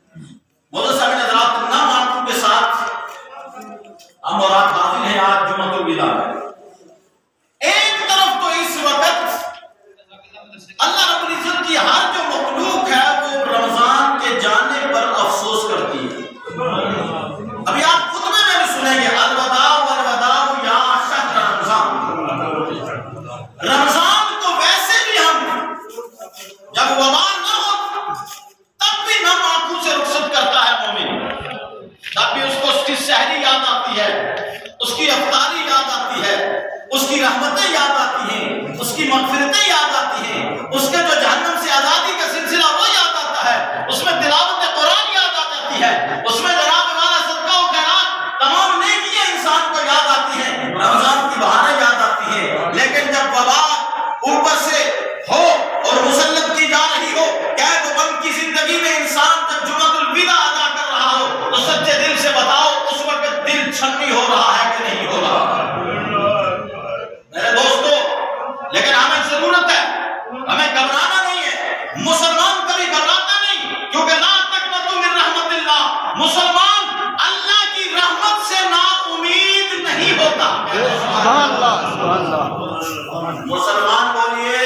मुदस्सर हज़रात ना मानतों के साथ हम और आप हाजिर हैं आज जुम्मतुल विदा में। एक तरफ तो इस वक्त अल्लाह रब्बुल इज्जत की हर जो मखलूक है वो रमजान के जाने पर अफसोस करती है। अभी आप खुतबे में भी सुनेंगे अलवदा या शहर रमजान। रमजान तो वैसे भी हम जब वबा न हो तब भी नम आंखों से रुखसत करता है मोमिन, तब भी उसको उसकी सहरी याद आती है, उसकी अफ्तारी याद आती है, उसकी रहमतें याद आती हैं, उसकी मगफिरतें याद आती हैं, उसके जो जहन्नम से आजादी का सिलसिला वो याद आता है, उसमें तिलावत कुरान याद आ जाती है, उसमें जनाब वाला सदका व खैरात तमाम नेकियां इंसान को याद आती हैं, रमजान की बहारें याद आती हैं। लेकिन जब वबा ऊपर से हो और मुसल्लत की जा रही हो, कैद बंद की जिंदगी में इंसान जब जुम्मतुल विदा अदा कर रहा हो तो सच्चे दिल से बताओ उस वक्त दिल छन्नी हो रहा है कि नहीं हो रहा मेरे दोस्तों। लेकिन हमें जरूरत है, हमें घबराना नहीं है। मुसलमान कभी घबराता नहीं, क्योंकि ला तक़नतु मिन रहमतिल्लाह, मुसलमान अल्लाह की रहमत से ना उम्मीद नहीं होता। सुभान अल्लाह, मुसलमान बोलिए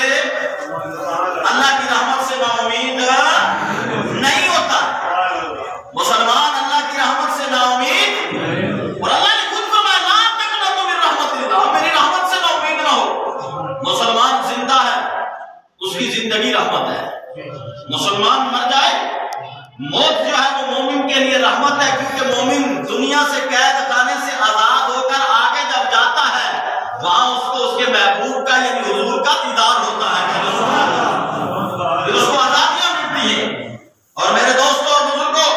अल्लाह की रहमत से ना उम्मीद नहीं होता। मुसलमान अल्लाह की रहमत से ना उम्मीद, और अल्लाह ने खुद फरमाया ला तक़नतु मिन रहमतिल्लाह, मेरी रहमत से ना उम्मीद ना हो। मुसलमान जिंदा है, उसकी जिंदगी रहमत है। मुसलमान मर जाए, मौत जो है वो मोमिन के लिए रहमत है, क्योंकि मोमिन दुनिया से कैद खाने से आजाद होकर आगे जब जाता है वहां उसको उसके महबूब का यानी हुजूर का दीदार होता है, फिर उसको आजादियां मिलती हैं। और मेरे दोस्तों और बुजुर्गों,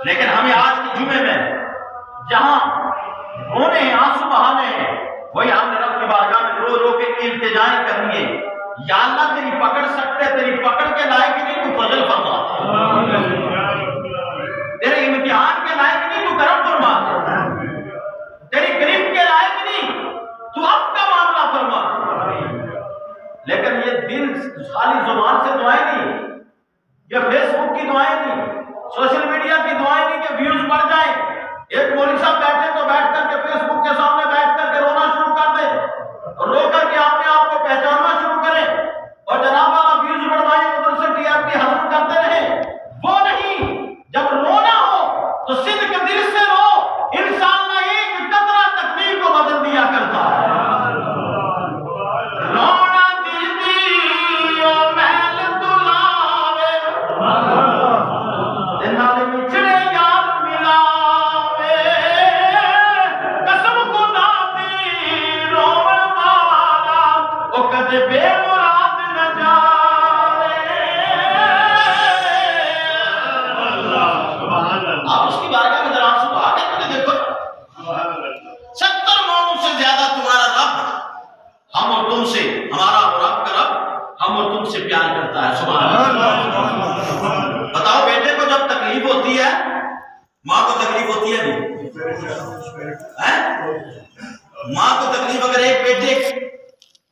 लेकिन हमें आज के जुमे में जहां रोने हैं, आंसू बहाने हैं, वही हमने रब की बारगाह में रो रो के इल्तिजाएं करनी है, या अल्लाह तेरी पकड़ सकते, तेरी पकड़ के लायक नहीं, तू फजल फरमा, तेरे इम्तिहान के लायक नहीं, तू करम फरमा, तेरी गिरफ्त के लायक नहीं, तू अब का मामला फरमा। लेकिन ये दिल खाली जुबान से दुआएं नहीं, ये फेसबुक की दुआएं नहीं, सोशल मीडिया की दुआएं नहीं कि व्यूज बढ़ जाए। एक मौलवी साहब बैठे तो बैठ करके फेसबुक के सामने बैठ करके रोना शुरू कर दे, रो करके अपने आप को पहचानना शुरू करें और जनाब वाला व्यूज बढ़वाएं, उधर से टीआरपी हासिल करते रहे। वो नहीं, जब रोना हो तो सिद्क दिल से रो, इंसान ना एक कतरा तकदीर को बदल दिया करता है। रोना दिल दियो महल दुलावे, दिनाले मिछड़े यार मिलावे, कसम खुदा दी रोवन वाला ओ कदे बेमुराद न जावे। आप उसकी बारगाह में जरा आंसू बहा के देखो, 70 माओं से ज्यादा तुम्हारा रब हम और तुमसे, हमारा और आपका रब हम और तुमसे प्यार करता है। सुभान अल्लाह। बताओ बेटे को जब तकलीफ होती है, माँ को तकलीफ होती है नहीं है? माँ को तकलीफ, अगर एक बेटे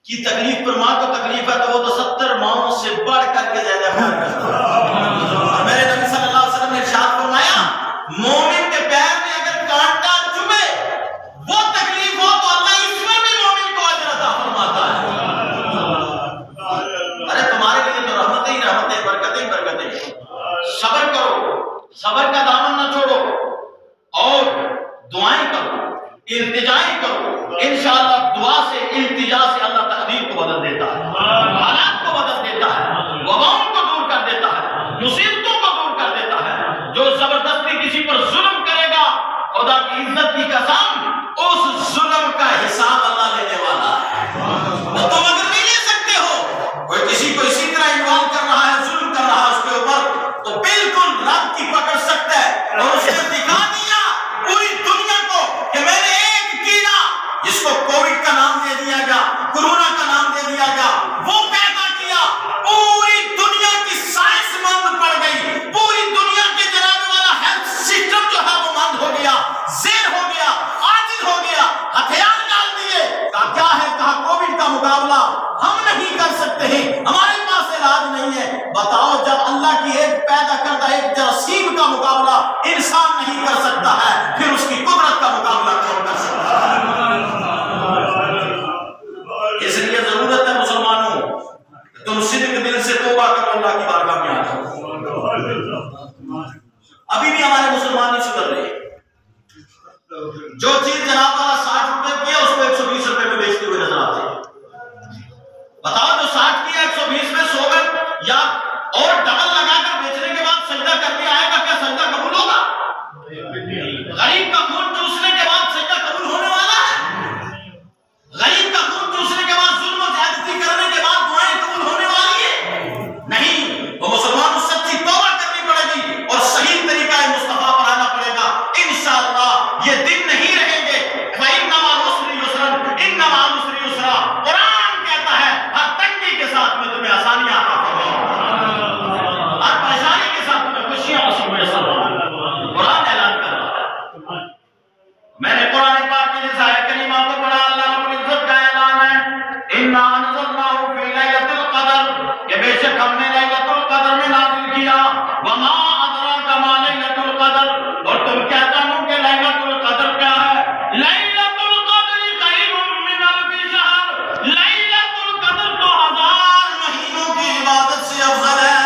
की तकलीफ पर माँ को तकलीफ है तो वो तो 70 माओं से बढ़ करके ज्यादा प्यार करता है। और मेरे नबी सल्लल्लाहु अलैहि वसल्लम ने इरशाद फरमाया, मोमिन के पैर में अगर कांटा चुभे वो तकलीफ हो तो अल्लाह इसमें भी मोमिन को अजर अता फरमाता है। अरे तुम्हारे लिए तो रहमतें ही रहमतें, बरकतें ही बरकतें। सब्र करो, सब्र का दामन न छोड़ो और दुआएं करो, इल्तिजाएं करो। इंशाअल्लाह दुआ से, इल्तिजा से अल्लाह तकदीर को बदल देता है, हालात को बदल देता है, वबाओं को दूर कर देता है, मुसीबतों को दूर कर देता है। जो जबरदस्ती किसी पर जुल्म करेगा, खुदा की इज्जत की कसम, उस जुल्म का हिसाब अल्लाह लेने वाला है। तो तुम अगर नहीं ले सकते हो, कोई किसी को इसी तरह इन्वॉल्व कर रहा है, जुल्म कर रहा है उसके ऊपर, तो बिल्कुल रब की पकड़ सकता है। और उसने दिखा दिया पूरी दुनिया को कि मैंने एक कीड़ा जिसको कोविड का नाम दे दिया गया, कोरोना का नाम दे दिया गया, वो पैदा किया। पूरी दुनिया की साइंस मंद पड़ गई, पूरी दुनिया के जनाब वाला हेल्थ सिस्टम जो है वो मंद हो गया, ज़ेर हो गया। मुकाबला इंसान नहीं कर सकता है, फिर उसकी कुदरत का मुकाबला कौन कर सकता है? इसलिए जरूरत है मुसलमानों, तुम सिद्क दिल से तौबा करो, अल्लाह की बारगाह में आ जाओ। अभी भी हमारे मुसलमान नहीं सुधर रहे। जो चीज जनाब वाला 60 रुपए की है उसको 120 रुपए में बेचते हुए नजर आते हैं। बताओ, जो 60 की है 120 में 100 में या और डबल लगाकर बेचने के बाद सजदा करने आएगा, क्या सजदा कबूल होगा? गरीब का खून चूसने के बाद सजदा कबूल होने वाला है? गरीब का खून चूसने के बाद जुल्म और ज्यादती करने के बाद दुआएं कबूल होने वाली है? नहीं। वो मुसलमान को सच्ची तौबा करनी पड़ेगी और सही तरीका मुस्तफा पर आना पड़ेगा। इंशाअल्लाह ये दिन नहीं रहेंगे। कुरान कहता है हर तंगी के साथ में तुम्हें आसानियां अता फरमाऊंगा, हर परेशानी के साथ तुम्हें खुशियां मुयस्सर होंगी। कुरान ऐलान कर रहा है। मैंने कुरान पाक के जिस आयत करीमा को पढ़ा, अल्लाह रब्बुल इज्जत का ऐलान है, इन्ना अनज़लनाहु फी लैलतुल क़द्र, कि बेशक हमने लैलतुल क़द्र में नाज़िल किया। वमा अदराका मा लैलतुल क़द्र, और तुम क्या जानो कि लैलतुल क़द्र क्या है? लैलतुल क़द्र खैरुम मिन अल्फि शहर, लैलतुल क़द्र तो 1000 महीनों की इबादत से अफजल है।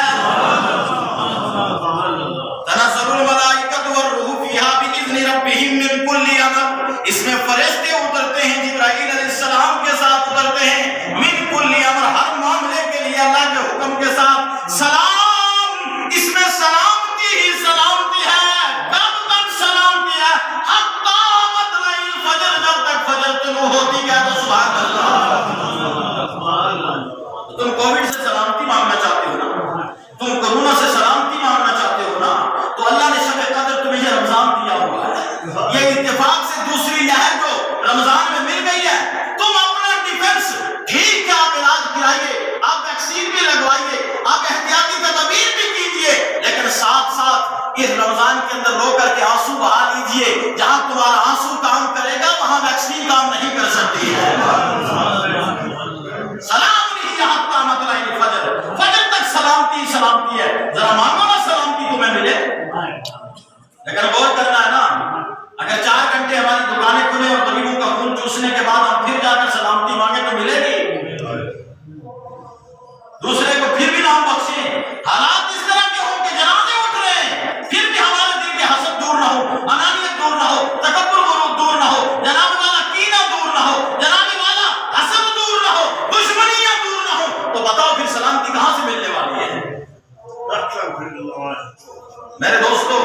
तनज़्ज़लुल मलाइकतु वर्रूह फीहा बिइज़्नि रब्बिहिम मिन कुल्लि अमर, इसमें फरिश्ते उतरते हैं, जिब्राईल अलैहिस्सलाम के साथ उतरते हैं। मिन कुल्लि अमर, हर मामले के लिए अल्लाह के हुक्म के साथ। सलाम, इसमें सलामती ही सलामती है। कब तक सलामती है? हत्ता मतलई फजर, जब तक फजर तुलू होती है। तो सुभान अल्लाह। तुम कोविड से सलामती मांगना चाहते हो ना, तुम कोरोना से सलामती मांगना चाहते हो ना, तो अल्लाह ने शब कदर तुम्हें ये रमजान दिया हुआ है। ये इत्तेफाक से दूसरी लहर जो रमजान में मिल गई है, तुम अपना डिफेंस ठीक है, आप इलाज कराइए, आप वैक्सीन भी लगवाइए, आप एहतियाती तदबीर भी कीजिए, लेकिन साथ साथ इस रमजान के अंदर रो करके आंसू बहा लीजिए। जहां तुम्हारा आंसू काम करेगा वहां वैक्सीन काम नहीं कर सकती है। सलाम फजर, फजर तक सलामती सलामती है। जरा मांगो ना सलामती तुम्हें मिले। लेकिन गौर करना है ना, अगर 4 घंटे हमारी दुकानें खुले और गरीबों का खून चूसने के बाद हम फिर जाकर सलामती मांगे तो मिलेगी? दूसरे को फिर भी नाम बख्शे। हालात इस तरह के हो कि जनाजे उठ रहे हैं, फिर भी हमारे दिल के हसद दूर ना हो, अनानियत दूर ना हो, तकब्बुर गुरूर दूर ना हो, जनाब वाला कीना दूर ना हो, जनाब वाला हसद दूर ना हो, दुश्मनियां दूर ना हो, तो बताओ फिर सलामती कहां से मिलने वाली है? मेरे दोस्तों,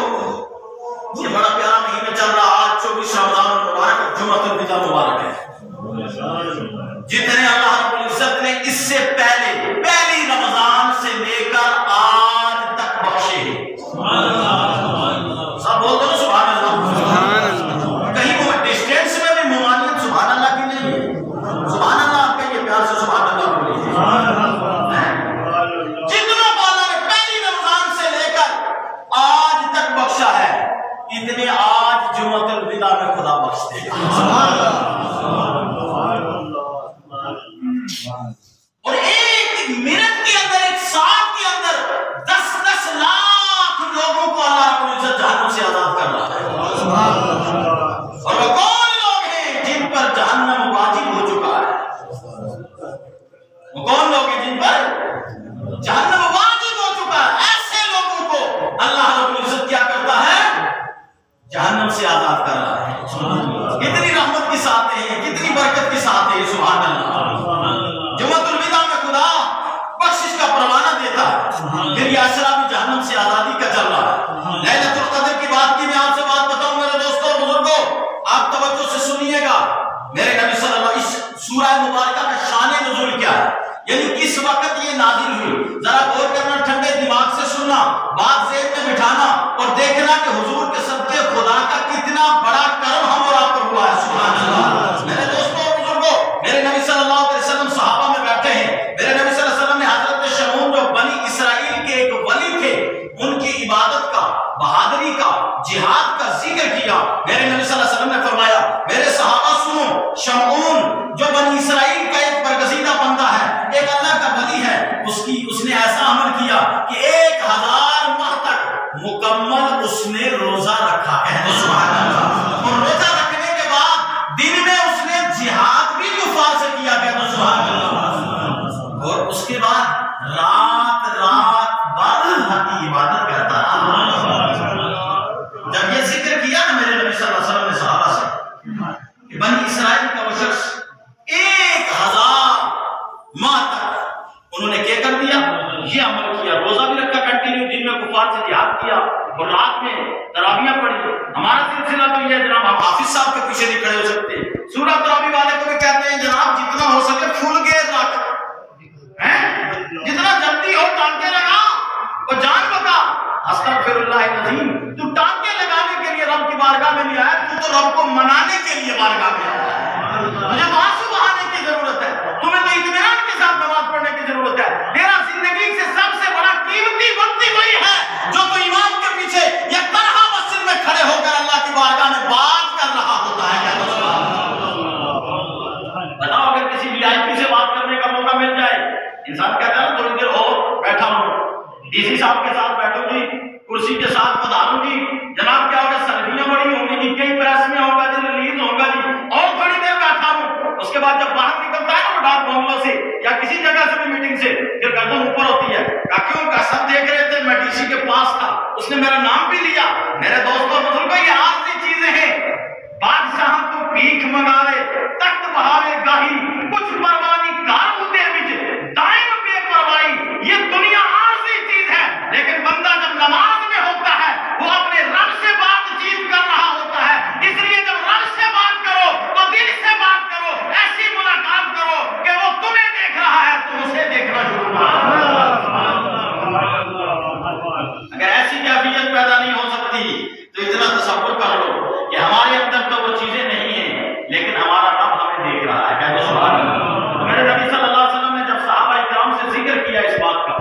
ये बड़ा प्यारा महीना चल रहा। आज 24 रमजान मुबारक, जुम्मतुल विदा मुबारक है। जितने अल्लाह रब्बुल इज्जत ने इससे पहले पहली रमजान से लेकर आज तक बख्शे हैं, सब बोल दो ना सुभान अल्लाह। कहीं वो डिस्टेंस में भी मुमानियत सुभान अल्लाह की नहीं है। सुभान अल्लाह आपका ये प्यार से सुभान अल्लाह बोलिए। जितनों को अल्लाह ने पहली रमजान से लेकर आज तक बख्शा है, इतने आज जुम्मतुल विदा में खुदा बख्श देगा। और एक मिनट के अंदर, एक साल के अंदर 10-10 लाख लोगों को अल्लाह रब्बुल इज्जत जहन्नम से आजाद कर रहा है। और वो कौन लोग हैं जिन पर जहन्नम वाजिब हो चुका है? वो कौन लोग हैं जिन पर जहन्नम वाजिब हो चुका है? ऐसे लोगों को अल्लाह रब्बुल इज्जत क्या करता है? जहन्नम से आजाद कर रहा है। कितनी रहमत की साथ है, कितनी बरकत की साथ है। सुभान अल्लाह। जुम्मतुल विदा में खुदा बख्शिश का परवाना देता है। फिर ये अशरा भी जहन्नम से आजादी का चल रहा है। लैलतुल क़द्र की बात की मैं आपसे बात बताऊं मेरे दोस्तों और बुजुर्गों, आप तवज्जो से सुनिएगा। मेरे नबी सल्लल्लाहु अलैहि वसल्लम, सूरह मुबारका का शान नुज़ूल क्या है, यानी किस वक्त ये नाजिल हुई, जरा गौर करना, ठंडे दिमाग से सुनना, बात ज़हन में बिठाना और देखना कि हुजूर के सदके खुदा का कितना बड़ा करम हम और आप पर हुआ है। सुभान अल्लाह। मेरे दोस्तों और बुजुर्गों, मेरे नबी सल्लल्लाहु अलैहि वसल्लम सहाबा में बैठे हैं। मेरे नबी सल्लल्लाहु अलैहि वसल्लम ने हजरत शमून जो बनी इसराइल के एक वली थे, उनकी इबादत का, बहादुरी का, जिहाद का जिक्र किया। मेरे नबी सल्लल्लाहु अलैहि वसल्लम ने फरमाया, मेरे सहाबा सुनो, शमून जो बनी इसराइल का एक बरगज़ीदा बंदा है, एक अल्लाह का वली है, उसने ऐसा अमल किया कि 1000 माह तक मुकम्मल उसने रोजा रखा है। और रोजा रखने के बाद दिन में उसने जिहाद भी कुफार से किया है। और उसके बाद रात भर अल्लाह की इबादत करता रहा। जब ये जिक्र किया ना मेरे नबी सल्लल्लाहु अलैहि वसल्लम ने सहाबा से, बनी इस्राइल का वो शख्स 1000 माह तक उन्होंने क्या कर दिया, ये अमल किया, रोजा भी रखा कंटिन्यू, दिन में कुफार से जिहाद किया और रात में तरावियां पढ़ी। हमारा सिलसिला तो ये है जनाब, हम हाफिज साहब के पीछे नहीं खड़े हो सकते। सूरह तरावी वाले को भी कहते हैं जनाब जितना हो सके फुल गेयर रख, जितना जल्दी हो टांके लगा और जान बता। अस्तगफिरुल्लाह नज़ीम, तू टांके लगाने के लिए रब की बारगाह में नहीं आया, तू तो रब को मनाने के लिए बारगाह में आया। तुझे तो आंसू बहाने की जरूरत है, तुम्हें तो इत्मीनान के साथ नमाज पढ़ने की जरूरत है। तेरा जिंदगी से सबसे बड़ा कीमती वक्त वही है जो तो इमाम के पीछे या तन्हा मस्जिद में खड़े होकर अल्लाह की बारगाह में बात कर रहा होता है। बताओ, अगर किसी वीआईपी से बात करने का मौका मिल जाए, इंसान कहता है थोड़ी देर और बैठा हूं, डीसी साहब के साथ बैठूं जी, कुर्सी के साथ पधारूं जी, जनाब क्या होगा, सेल्फियां बड़ी होंगी जी, कई प्रेस में होगा जी, रिलीज होगा जी, और थोड़ी देर बैठा हूं। उसके बाद जब बाहर निकलता है ना वो डाक बंगलों से या किसी जगह से भी मीटिंग से, फिर गर्दन ऊपर होती है। काकियों का सब देख रहे थे, मैं डीसी के पास था, उसने मेरा नाम भी लिया। मेरे दोस्तों बुजुर्गों, ये आखिरी चीजें हैं। बादशाह तो भीख मंगावे, तख्त बहावे गाही, कुछ परवानी कार उदे विच दाइम बेपरवाही। ये दुनिया आरज़ी चीज है, लेकिन बंदा जब नमाज में होता है वो अपने रब से बातचीत कर रहा होता है। इसलिए जब रब से बात करो तो दिल से बात करो, ऐसी मुलाकात करो कि वो तुम्हें देख रहा है, तुम उसे देखना शुरू करो। अगर ऐसी कैफियत पैदा नहीं हो सकती तो इतना तसव्वुर कर लो कि हमारे अंदर तो वो चीजें नहीं है, लेकिन हमारा रब हमें देख रहा है। कहते सुभान अल्लाह। मेरे नबी सल्लल्लाहु अलैहि वसल्लम ने जब सहाबा इकराम से जिक्र किया इस बात का,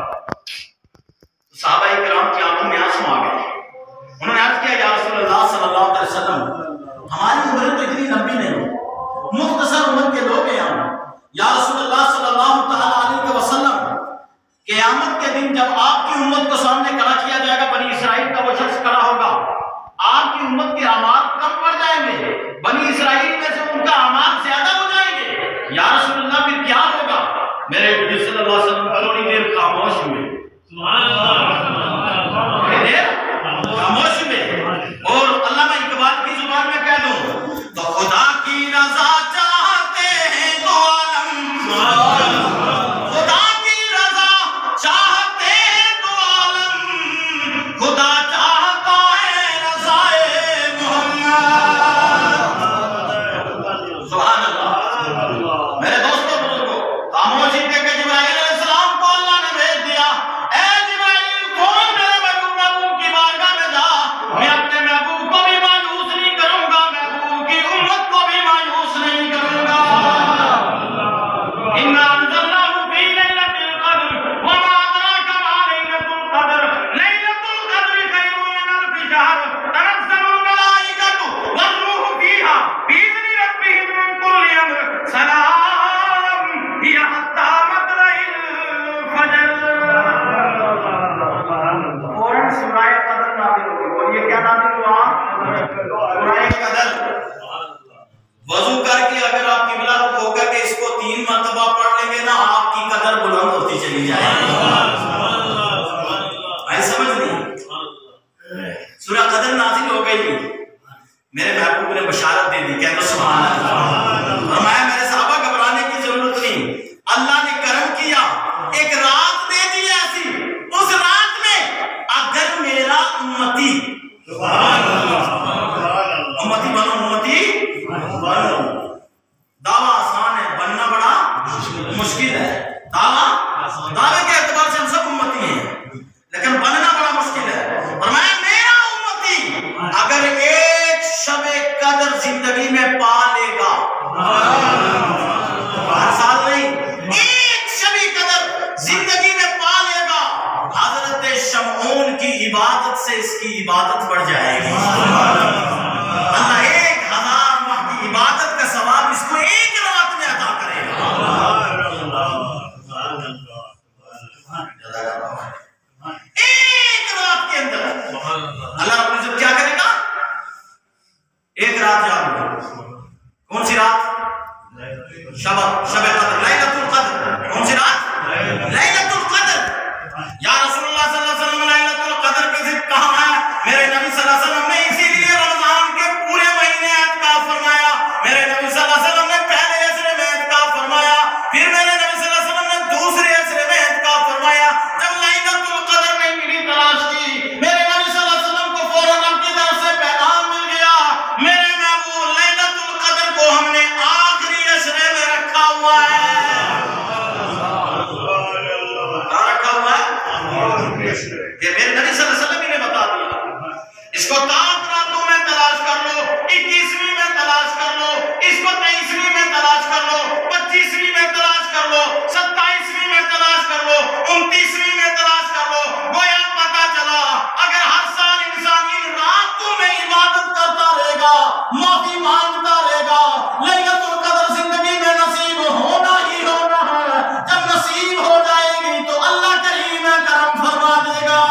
सहाबा इकराम की आंखों में आंसू आ गए। उन्होंने अर्ज किया, या रसूलल्लाह सल्लल्लाहु अलैहि वसल्लम, हमारी उम्र तो इतनी लंबी नहीं, मुख्तसर उम्र के लोग हैं हम। या रसूलल्लाह सल्लल्लाहु अलैहि वसल्लम, क़यामत के दिन जब आपकी उम्मत को सामने खड़ा किया जाएगा, बनी इसराइल का वो शख्स खड़ा होगा, आपकी उम्मत के अमाल कम पड़ जाएंगे, बनी इसराइल में से उनका अमाल ज्यादा हो जाएंगे। या रसूलल्लाह फिर क्या होगा? मेरे नबी सल्लल्लाहु अलैहि वसल्लम थोड़ी देर खामोश हुए, थोड़ी देर खामोश हुए। और अल्लामा इकबाल की जुबान में कह दूं तो खुदा की रजा चाहते हैं तो आलम, खुदा की रजा चाहते हैं तो आलम, खुदा चाहता है रज़ाए मोहम्मद। सुभान अल्लाह। मेरे दोस्तों बुजुर्गों, खामोशी के जिब्राइल अलैहिस्सलाम को अल्लाह ने भेज दिया, ए जिब्राइल कौन मेरे महबूब की बारगाह में जा, मैं अपने महबूब को भी मायूस नहीं करूंगा, महबूब की उम्मत को भी मायूस नहीं करूंगा। इन्ना अंज़लनाहु फी लैलतिल क़द्र व मा अदराका मा लैलतुल क़द्र, लैलतुल क़द्रि खैरुम मिन अल्फि शहर, तनज़्ज़लुल मलाइकतु वर्रूहु फीहा बिइज़्नि रब्बिहिम मिन कुल्लि अम्र, सलाम हिय हत्ता मतलइल फजर। फौरन सूरह क़द्र नाज़िल हुई। बोलिए क्या नाज़िल हुआ? सूरह क़द्र। वजू करके अगर आप किबला रुख होकर के इसको 3 मरतबा पढ़ लेंगे ना, आपकी कदर बुलंद होती चली जाएगी। आई समझ नहीं? सूरह क़द्र नाज़िल हो गई, मेरे महबूब ने बशारत दे दी। कहते सुभान अल्लाह। फरमाया मेरे सहाबा घबराने की जरूरत नहीं, अल्लाह ने करम किया, एक रात दे दी ऐसी, उस रात में अगर मेरा उम्मती उम्मती बनो, उम्मती बनो। दावा आसान है, बनना बड़ा मुश्किल है। दावे के एतबार से हम सब उम्मती हैं, लेकिन बनना बड़ा मुश्किल है। और मैं मेरा उम्मती अगर एक शब-ए कदर जिंदगी में पा लेगा, हर साल नहीं, एक शब-ए कदर जिंदगी में पा लेगा, हजरत शमऊन की इबादत से इसकी इबादत बढ़ जाएगी। अल्लाह 1000 माह की इबादत का सवाब इसको एक रात में अदा करेगा। एक रात के अंदर इसको 7 रातों में तलाश कर लो, 21वीं में तलाश कर लो, इसको 23वीं में तलाश कर लो, 25वीं में तलाश कर लो, 27वीं में तलाश कर लो, 29वीं में तलाश कर लो। गोया पता चला अगर हर साल इंसान इन रातों में इबादत करता रहेगा, माफी मांगता रहेगा, लैलतुल कद्र जिंदगी में नसीब होना ही होना है। जब नसीब हो जाएगी तो अल्लाह करीम करम फरमा देगा।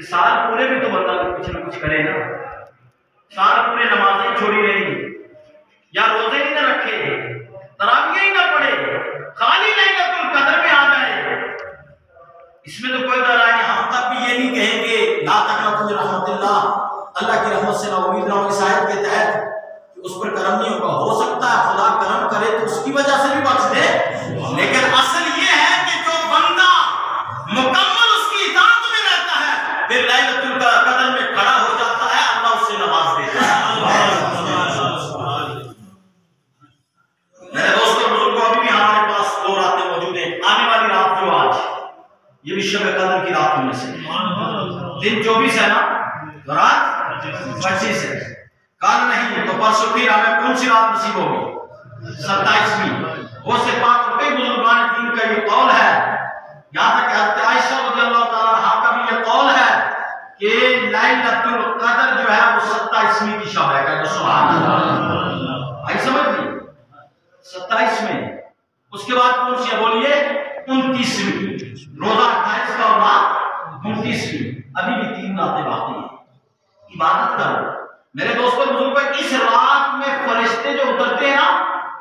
साल पूरे भी तो बंदा कुछ न कुछ करे ना। साल पूरे नमाजें छोड़ी रहेंगी या रोजे ही न रखे, तरावियां ही न पढ़े, खाली लैलतुल कद्र में आ जाए, इसमें तो कोई डर नहीं। हम तब भी ये नहीं कहेंगे ला तक़नतु मिन रहमतिल्लाह, अल्लाह की रहमत से ना उम्मीद रहो। इस आयत के तहत उस पर करम नहीं होगा, हो सकता है खुदा करम करे तो उसकी वजह से भी बच दे, लेकिन असल ये है कि जो बंदा मुकम्मल उसकी इताअत में रहता है फिर लैलतुल कद्र में खड़ा हो जाता है, अल्लाह उससे नवाज देता है। मेरे दोस्तों बुजुर्गों, अभी भी हमारे पास 2 रातें मौजूद हैं। आने वाली रात जो आज, ये भी शब कद्र की रातों में से, दिन 24 है ना, तो रात 25 है। कल नहीं तो परसों फिर हमें कौन सी रात नसीब होगी? 27वीं। वो से पाक और कई बुजुर्गान दीन का ये कौल है, यहाँ तक कि हज़रत आयशा रज़ियल्लाहु ताला अन्हा का भी ये कौल है कि लैलतुल कद्र जो है वो 27वीं की शब है। कहते सुभान अल्लाह। आई समझ ली? 27 में, उसके बाद कौन सी है बोलिए? 29वीं। रोजा 28 का और रात 29वीं। अभी भी 3 रातें बाकी हैं, इबादत करो। मेरे दोस्तों बुजुर्गों, इस रात में फरिश्ते जो उतरते हैं ना,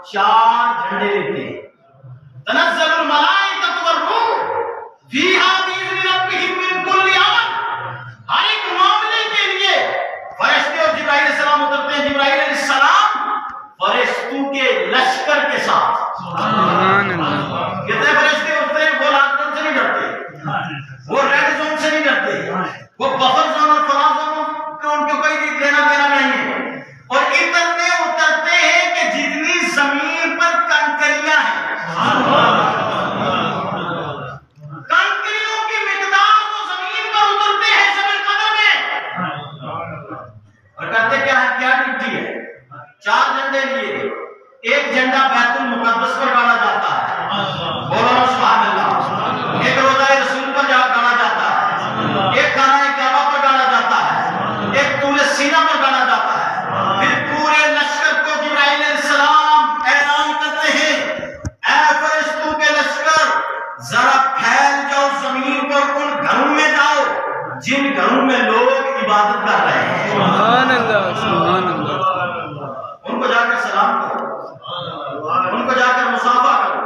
4 झंडे लेते हैं। तनज़्ज़लुल मलाइकतु वर्रूह फीहा बिइज़्नि रब्बिहिम मिन कुल्लि अमर। हर एक मामले के लिए फरिश्ते और जिब्राइल अलैहिस्सलाम उतरते हैं। जिब्राइल अलैहिस्सलाम फरिश्तों के लश्कर के साथ, सुभान अल्लाह, कितने फरिश्ते उतरते हैं? वो लॉकडाउन से नहीं डरते, वो रेड जोन से नहीं डरते, वो बफर जोन और फला जोन उनको कोई लेना देना नहीं है। और इतने उतरते हैं कि जितनी जमीन पर कंकरियां हैं, कंकरियों की मिकदार वो जमीन पर उतरते हैं शब कद्र में। और करते क्या है? क्या ड्यूटी है? 4 झंडे लिए, एक झंडा बैतुल मुकद्दस पर गाड़ा जाता है, बोलो सुभान अल्लाह। एक रोज़ा रसूल पर गाड़ा जाता है, एक खाना काबा पर गाड़ा जाता है, एक तूले सीना पर गाड़ा जाता है। फिर पूरे लश्कर को जिब्राइल अलैहिस्सलाम ऐलान करते हैं, ऐ फरिश्तों के लश्कर, जरा फैल जाओ जमीन पर, उन घरों में जाओ जिन घरों में लोग इबादत कर रहे हैं। सुभान अल्लाह, सुभान अल्लाह। उनको जाकर सलाम करो, उनको जाकर मुसाफा करो।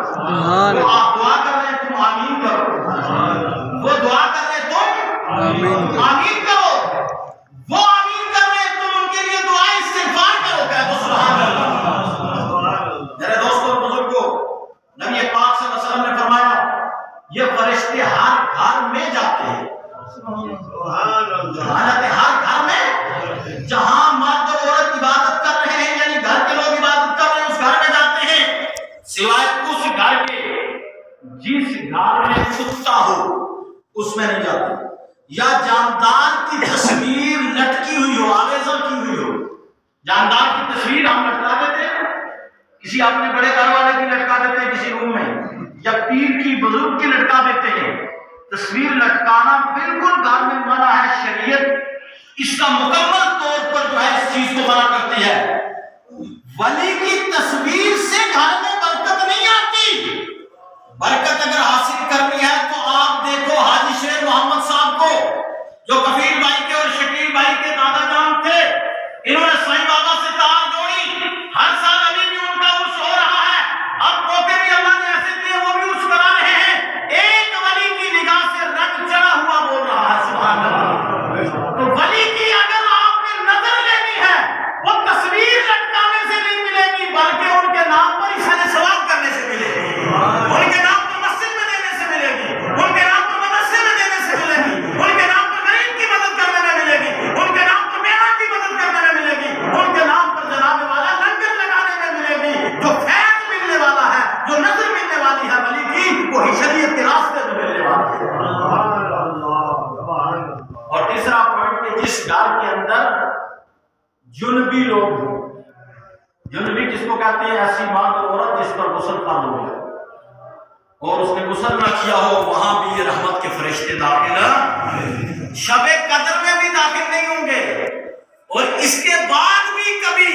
वो आप दुआ कर रहे हैं, तुम आमीन करो। वो दुआ कर रहे हैं, तुम आमीन करो। वो आमीन कर रहे हैं, तुम उनके लिए दुआ इस्तिग़फ़ार करो। कहते सुभान अल्लाह। मेरे दोस्तों बुजुर्गों, नबी पाक सल्लल्लाहु अलैहि वसल्लम ने फरमाया, ये फरिश्ते हर घर में जाते हैं, हर घर में, जहां मर्द और औरत इबादत कर रहे हैं, यानी घर के लोग इबादत कर रहे हैं, उस घर में जाते हैं, सिवाय उस घर के जिस घर में कुत्ता हो उसमें नहीं जाते, या जानदार की तस्वीर लटकी हुई हो, आवेज़न की हुई हो। जानदार की तस्वीर हम लटका देते हैं, किसी अपने बड़े घर वाले की लटका देते हैं किसी रूम में, या पीर की बुजुर्ग की लटका देते हैं। तस्वीर लटकाना बिल्कुल घर में मना है। शरीयत इसका मुकम्मल तौर पर जो है इस चीज को मना करती है। वली की तस्वीर से घर में बरकत नहीं आती। बरकत अगर हासिल करनी है तो आप देखो हाजी शेर मोहम्मद साहब को, जो कफील भाई के और शकील भाई के दादा जान थे। इन्होंने साईं बाबा से तार जोड़ी, हर साल अभी भी उनका उर्स हो रहा है। अब मौके भी अल्लाह ने ऐसे दिए, वो भी उर्स करा रहे हैं। एक वली की निगाह से रंग चढ़ा हुआ बोल रहा है, सुभान अल्लाह। तो वली की अगर आपने नजर लेनी है, वो तस्वीर लटकाने से नहीं मिलेगी, बल्कि उनके नाम पर इशारे ऐसी बात औरत जिस पर गुस्ल फर्ज हो गया और उसने गुस्ल ना किया हो, वहां भी ये रहमत के फरिश्ते दाखिल, शबे कदर में भी दाखिल नहीं होंगे। और इसके बाद भी कभी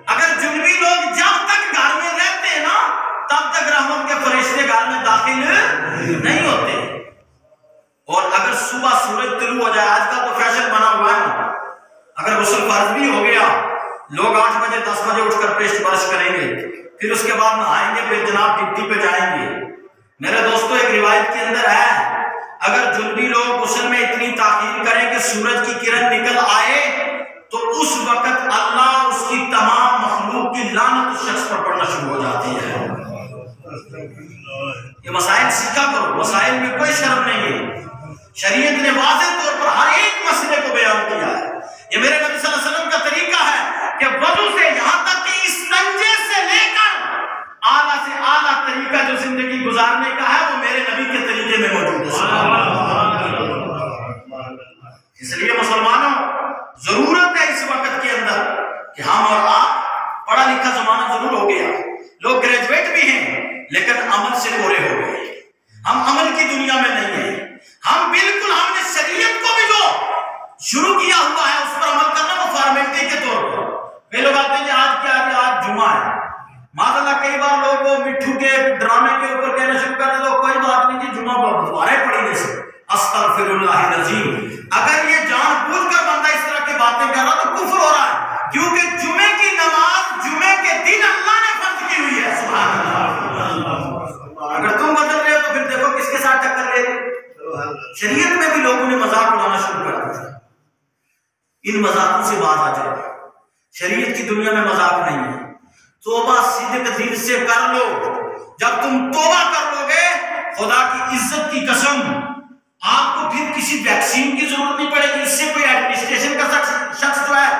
अगर जुनबी लोग जब तक घर में रहते हैं ना, तब तक रहमत के फरिश्ते घर में दाखिल नहीं होते। और अगर सुबह सूरज तुलू हो जाए, आजकल तो फैशन बना हुआ है ना, अगर गुस्ल फर्ज भी हो गया, लोग 8 बजे 10 बजे उठकर पेस्ट ब्रश करेंगे, फिर उसके बाद नहाएंगे, फिर जनाब ड्यूटी पे जाएंगे। मेरे दोस्तों, एक रिवायत के अंदर है, अगर जुनबी लोग गुस्ल में इतनी ताकीर करें कि सूरज की किरण निकल आए, तो उस वक्त अल्लाह उसकी तमाम मखलूक की लानत उस शख्स पर पड़ना शुरू हो जाती है। ये मसाइल सीखा करो, मसाइल में कोई शर्म नहीं है। शरीयत ने वाज़ेह तौर पर हर एक मसले को बयान किया है। ये मेरे नबी सल्लल्लाहु अलैहि वसल्लम का तरीका है कि वजू से यहां तक कि इस्तंजे से लेकर आला से आला तरीका जो जिंदगी गुजारने का है, वो मेरे नबी के तरीके में मौजूद है। इसलिए मुसलमानों, जरूरत है इस वक्त के अंदर कि हम और आप, पढ़ा लिखा जमाना जरूर हो गया, लोग ग्रेजुएट भी हैं, लेकिन अमल से कोरे हो गए। हम अमल की दुनिया में नहीं है। हम बिल्कुल, हमने शरीयत को भी जो शुरू किया हुआ है उस पर अमल करना, वो फॉर्मेलिटी के तौर पर। कई लोग आते हैं आज क्या है, आज जुमा है, माशाअल्लाह। कई बार लोग वो मिट्ठू के ड्रामे के ऊपर कहना शुरू कर देते, कोई बात नहीं जी, जुमा दोबारा पढ़ी नहीं से, अस्तगफिरुल्लाह नज़ीम। अगर ये जानबूझकर बंदा इस तरह की बातें कर रहा तो कुफ्र हो रहा है, क्योंकि जुमे की नमाज जुमे के दिन अल्लाह ने फर्ज की हुई है। सुभान अल्लाह। अगर तुम बदल रहे हो तो फिर देखो किसके साथ टक्कर ले रहे। शरीयत में भी लोगों ने मजाक उड़ाना शुरू कर दिया। इन मजाकों से बात आ जाए, शरीयत की दुनिया में मजाक नहीं है। तौबा सिद्क दिल से कर लो। जब तुम तौबा कर लोगे, खुदा की इज्जत की कसम, आपको फिर किसी वैक्सीन की जरूरत नहीं पड़ेगी। इससे कोई एडमिनिस्ट्रेशन का शख्स जो है,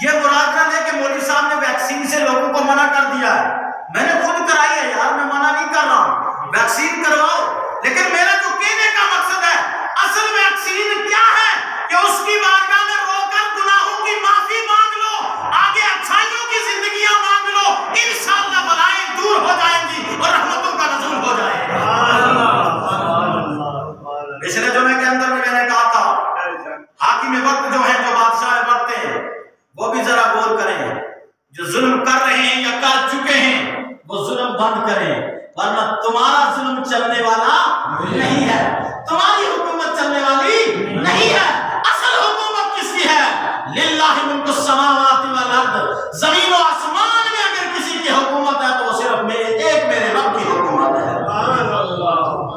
ये मुराद ना ले कि मौलवी साहब ने वैक्सीन से लोगों को मना कर दिया है। मैंने खुद कराई है यार, मैं मना नहीं कर रहा हूं, वैक्सीन करवाओ। लेकिन मेरा जो कहने का मकसद है, असल वैक्सीन क्या है कि उसकी बारगाह में रोकर गुनाहों की माफी मांग लो, आगे अच्छाइयों की जिंदगियां मांग लो, इंशाअल्लाह बलाएं दूर हो जाएंगी और रहमतों का नज़ूल हो जाएगा। पिछले जुमे के अंदर भी मैंने कहा था, हाकिम वक्त जो है, जो बादशाह वक्त है, वो भी जरा गौर करें। जो जुल्म कर रहे हैं या कर चुके हैं, वो जुल्म बंद करें, वरना तुम्हारा जुल्म चलने वाला नहीं है, तुम्हारी हुकूमत चलने वाली नहीं है। असल हुकूमत किसकी है? लिल्लाहि मुल्कु समावाति वल अर्द। जमीन और आसमान में अगर किसी की हुकूमत है तो वो सिर्फ मेरे रब की हुकूमत है।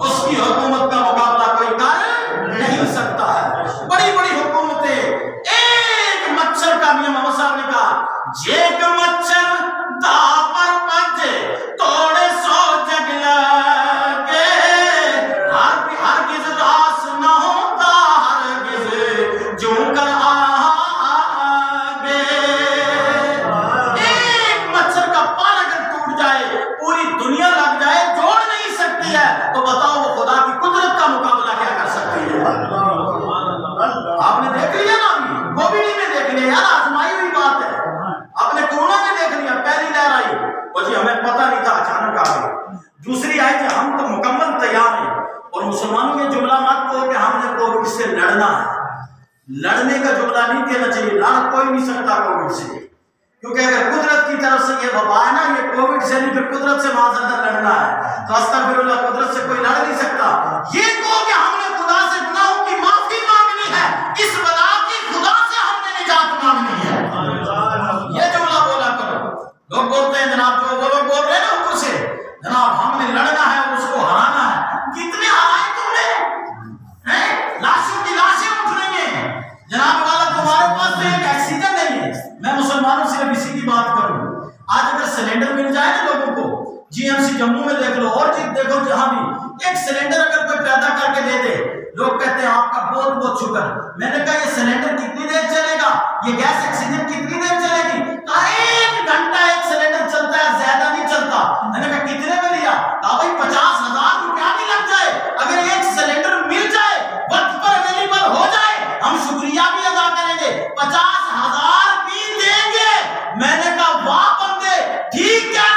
उसकी हुकूमत का मुकाबला कोई कर नहीं सकता है। बड़ी बड़ी हुकूमतें, एक मच्छर का नियम अमर साहब ने कहा, जेक मच्छर दा पर पंजे तोड़े 100 जग लगे, हर किस रास न होता, हर किस जो कर आगे। एक मच्छर का पाल अगर टूट जाए, पूरी दुनिया लग जाए, जोड़ नहीं सकती है, तो बताओ वो खुदा की कुदरत का मुकाबला क्या कर सकती है? आपने देख लिया ना, अभी कोविड में देख लिया यार, आजमाई हुई बात है। आपने कोरोना में देख लिया, पहली लहर आई, वो जी हमें पता नहीं था, अचानक आ गई। दूसरी आई कि हम तो मुकम्मल तैयार हैं। और मुसलमानों ये जुमला मत कहो कि हमने कोविड से लड़ना है। लड़ने का जुमला नहीं कहना चाहिए, लड़ कोई नहीं सकता कोविड से, क्योंकि अगर कुदरत की तरफ से ये वबा है ना, ये कोविड से नहीं, फिर कुदरत से माज़अल्लाह लड़ना है, तो अस्तगफिरुल्लाह, कुदरत से कोई लड़ नहीं सकता। ये कहो कि हमने खुदा से गुनाहों की माफी मांगनी है, इस बला की खुदा से हमने निजात मांगनी है, ये जुमला बोला करो। लोग बोलते हैं जनाब, जो वो लोग बोल रहे हैं ना ऊपर से, जनाब हमने लड़ना है, उसको हराना है। कितने हराए तुमने? लाशों की लाशें उठ रही हैं जनाब वाला, तुम्हारे पास तो एक ऑक्सीजन नहीं है। मैं मुसलमानों से इसी की बात करूं, आज अगर सिलेंडर मिल जाए ना लोगों को, जीएमसी जम्मू में देख लो और चीज देखो, जहां भी एक सिलेंडर अगर कोई पैदा करके दे दे, लोग कहते हैं आपका बहुत बहुत शुक्र। मैंने कहा ये सिलेंडर कितनी देर चलेगा, ये गैस ऑक्सीजन कितनी देर चलेगी? कहा 1 घंटा एक सिलेंडर चलता है, ज्यादा नहीं चलता। मैंने कहा कितने में लिया? कहा भाई 50,000 रुपया भी लग जाए, अगर एक सिलेंडर मिल जाए, वक्त पर अवेलेबल हो जाए, हम शुक्रिया भी अदा करेंगे, 50,000 भी देंगे। मैंने कहा वाह बंदे, ठीक है,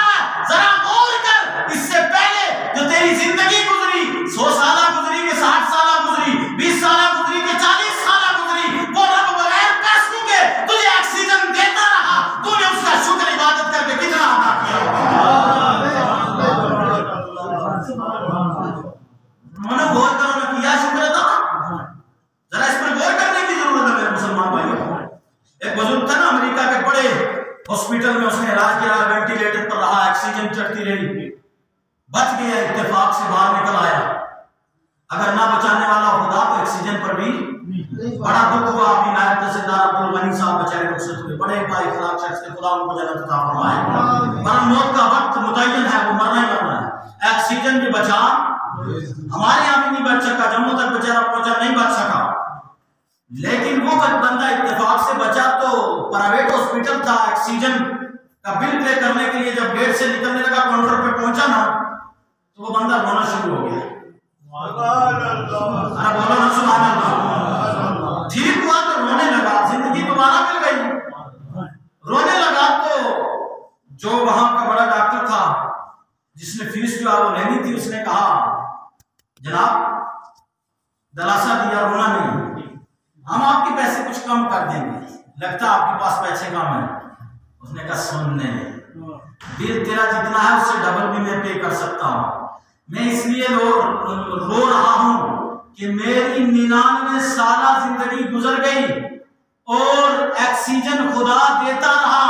ऑक्सीजन चढ़ती रही, बच गया, इत्तेफाक से बाहर निकल आया। अगर ना बचाने वाला खुदा तो ऑक्सीजन पर भी बड़ा दुख हुआ। अभी नायब तहसीलदार अब्दुल गनी साहब बेचारे रुखसत हुए, बड़े बाइखलाक शख्स थे, खुदा उनको जन्नत अता फरमाए। पर मौत का वक्त मुतय्यन है, वो मरना ही मरना है। ऑक्सीजन भी बचा, हमारे यहाँ भी नहीं बच सका, जम्मू तक बेचारा पहुंचा, नहीं बच सका। लेकिन वो बंदा इत्तेफाक से बचा तो प्राइवेट हॉस्पिटल था, ऑक्सीजन का बिल पे करने के लिए जब गेट से निकलने लगा, काउंटर पे पहुंचा ना, तो वो बंदा रोना शुरू हो गया। अरे बोलो ना सुभान अल्लाह। ठीक हुआ तो रोने लगा, जिंदगी दोबारा मिल गई। रोने लगा तो जो वहां का बड़ा डॉक्टर था जिसने फीस जो है वो लेनी थी, उसने कहा जनाब दिलासा दिया, रोना नहीं, हम आपके पैसे कुछ कम कर देंगे, लगता आपके पास पैसे कम है। उसने कहा सुनने बिल तेरा जितना है उससे डबल भी मैं पे कर सकता हूँ। मैं इसलिए रो रहा हूँ कि मेरी 99 साला जिंदगी गुजर गई और ऑक्सीजन खुदा देता रहा,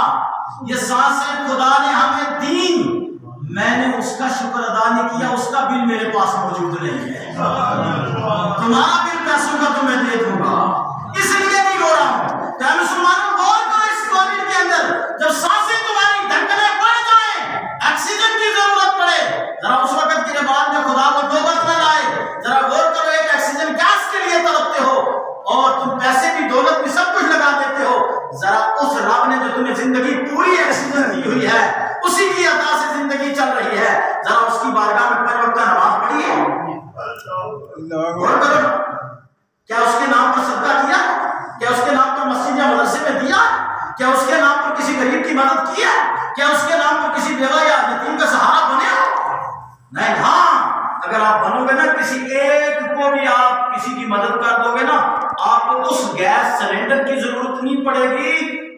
ये सांसें खुदा ने हमें दी, मैंने उसका शुक्र अदा नहीं किया, उसका बिल मेरे पास मौजूद नहीं है। तुम्हारा बिल पैसों का तो मैं दे दूंगा, इसलिए नहीं रो रहा हूँ। क्या मुसलमानों गौर करो, इस कोविड के अंदर जब सांसें तुम्हारी धड़कनें बढ़ जाए, ऑक्सीजन की जरूरत पड़े, जरा उस वक्त के बाद में खुदा को नौबत न लाए। जरा गौर करो, एक ऑक्सीजन गैस के लिए तड़पते हो और तुम पैसे भी दौलत भी सब कुछ लगा देते हो। जरा उस रब ने जो तुम्हें जिंदगी पूरी ऑक्सीजन दी हुई है, उसी की अता से जिंदगी चल रही है, जरा उसकी बारगाह में 5 वक्त नमाज पढ़िए। गौर करो, क्या उसके नाम पर सदका किया? क्या उसके नाम पर मस्जिद या मदरसे में दिया? क्या उसके नाम पर किसी गरीब की मदद की है? क्या उसके नाम पर किसी बेवा या यतीम का सहारा बने हो? नहीं। हाँ, अगर आप बनोगे ना, किसी एक को भी आप किसी की मदद कर दोगे ना, आपको उस गैस सिलेंडर की जरूरत नहीं पड़ेगी।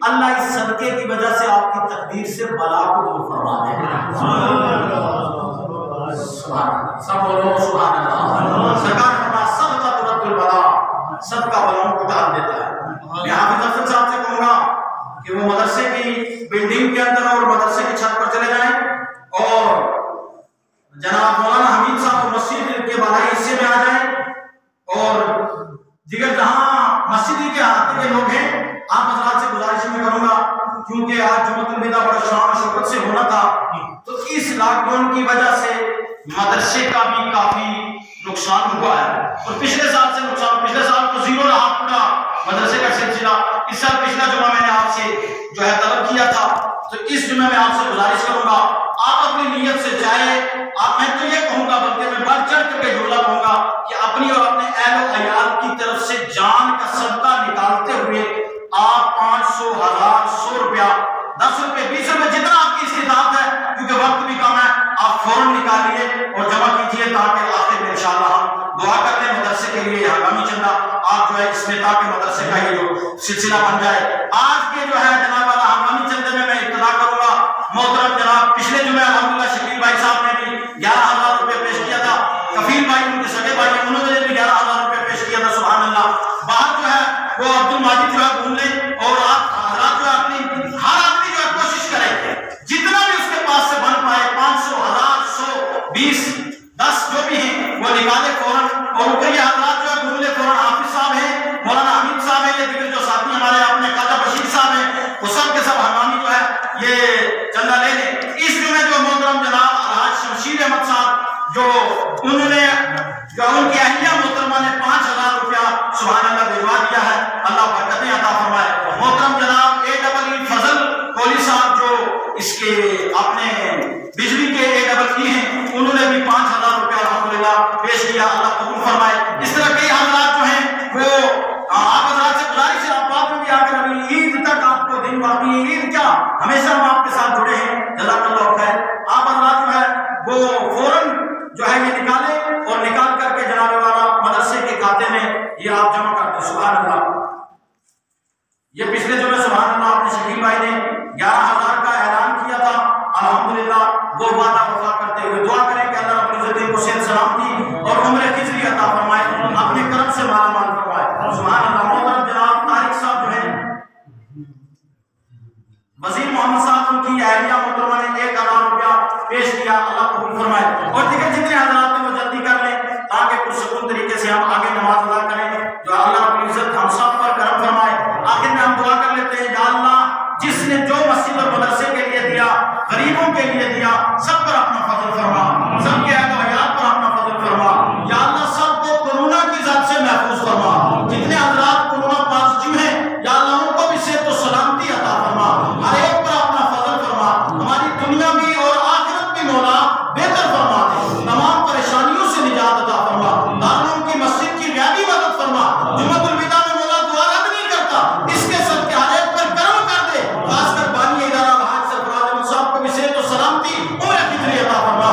अल्लाह इस सदके की वजह से आपकी तकदीर से बला को दूर फरमा देगा। सब बोलो सुभान अल्लाह। सरकार फरमा सदका तुरद्दुल बला, सदका बलाओं को डाल देता है। मैं हाफिज अफजल साहब से कहूंगा कि वो मदरसे की बिल्डिंग के अंदर और मदरसे की छत पर चले जाएं और जनाब मौलाना हमीद साहब मस्जिद के बाहरी हिस्से में आ जाएं और दिगर जहां मस्जिद के आते के लोग हैं, आप हजरात से गुजारिश में करूंगा, क्योंकि आज जुम्मतुल विदा बड़ा शान शौकत से होना था, तो इस लॉकडाउन की वजह से मदरसे का भी काफी नुकसान हुआ है। और पिछले साल से नुकसान, पिछले साल तो 0 रहा पूरा मदरसे का सिलसिला। इस साल पिछला जुम्मा मैंने आपसे जो है तलब किया था, तो इस जुम्मे में आपसे गुजारिश करूंगा, आप अपनी नीयत से चाहे आप, मैं तो ये कहूंगा, बल्कि मैं बढ़ चढ़ करके जुमला कहूंगा कि अपनी और अपने अहल अयाल की तरफ से जान का सदका निकालते हुए आप 500, 1000, 100 रुपया, 10 रुपये, 20 रुपये, जितना आपकी इस्तिताअत है, क्योंकि वक्त भी कम है, आप फौरन निकालिए और जमा कीजिए, ताकि आखिर में इंशाअल्लाह हम दुआ करते हैं मदरसे के लिए हंगामी चंदा आप जो है इसमें, ताकि मदरसे का ये जो सिलसिला बन जाए। आज के जो है जनाब वाला हंगामी चंदे में मैं इब्तिदा करूंगा। मोहतरम जनाब पिछले जुमे अल्हम्दुलिल्लाह शकील भाई साहब ने भी 11,000 रुपये पेश किया था, कफील भाई उनके सगे भाई उन्होंने भी 11,000 रुपये पेश किया था। सुभान अल्लाह। बाहर जो है वो अब्दुल माजिद जो है घूम ले और आप हजरात जो है अपनी हर आदमी जो है कोशिश करे जितना भी उसके पास से बन पाए, 500, 1000, 100, 20, 10 जो भी है वो निकाले फौरन। और ऊपर ये हजरात जो है घूम ले फौरन, हाफिज साहब है, मौलाना हमीद साहब है, ये दिगर जो साथी हमारे अपने खाजा बशीर साहब है, वो सब के सब हंगामी जो है ये चंदा ले लें। इस जुमे जो मोहतरम जनाब अलहाज शमशीर अहमद साहब जो उन्होंने जो उनकी अहलिया मोहतरमा ने 5,000 रुपया सुभान अल्लाह भिजवा दिया है, अल्लाह बरकतें अता फरमाए। मोहतरम जनाब AEE फजल कोहली साहब जो इसके अपने बिजली के AEE हैं, उन्होंने भी 5,000 रुपया अल्हम्दुलिल्लाह पेश किया, अल्लाह कबूल फरमाए। इस तरह कई हजरात जो हैं वो आप हजरात से गुजारिश है, आप बाद में भी आकर अभी ईद तक आपको दिन बाकी है, ईद क्या हमेशा हम आपके साथ जुड़े हैं, जज़ाकल्लाह खैर। आप हजरात जो है वो फौरन जो है ये निकाले और निकाल करके जनाब वाला मदरसे के खाते में ये आप जमा कर दें। सुभान अल्लाह। ये पिछले जो है सुभान अल्लाह अपने शकील भाई ने 11,000 का ऐलान किया था, अल्हम्दुलिल्लाह वो वादा वफा करते हुए दुआ करें कि अल्लाह रब्बुल इज्जत को सेहत सलामती और उम्र खिजरी अता फरमाए, अपने करम से माला माल फरमाए। सुभान अल्लाह। मोहतरम जनाब तारिक साहब जो है वजीर मोहम्मद साहब, उनकी अहलिया मोहतरमा ने 1,000 रुपया पेश किया, अल्लाह कबूल फरमाए। और दिगर जितने हजरात हैं वो जल्दी कर लें ताकि पुरसकून तरीके से हम आगे नमाज अदा करें। जो अल्लाह रब्बुल इज्जत हम सब पर करम फरमाए। आखिर में हम दुआ कर लेते हैं, या अल्लाह जिसने जो मस्जिद और मदरसे के लिए दिया, गरीबों के लिए दिया, सब पर अपना फजल फरमा, सबके हयात पर अपना फजल फरमा। या अल्लाह सबको कोरोना की जात से महफूज फरमा। जितने हजरात कोरोना पॉजिटिव हैं, या अल्लाह उनको भी सेहत और सलामती अता फरमा, हर एक पर अपना फजल फरमा। हमारी दुनिया भी और आखिरत भी मौला बेहतर फरमा दे, तमाम परेशानियों से निजात अता फरमा। दारुल की मस्जिद की गैबी मदद फरमा। जुम्मतुल विदा में मौला दुआ रद्द नहीं करता, इसके सदके हर एक पर करम कर दे। खासकर बानी इदारा हाज सरफराज अहमद साहब को भी सेहत और सलामती उम्र की अता फरमा।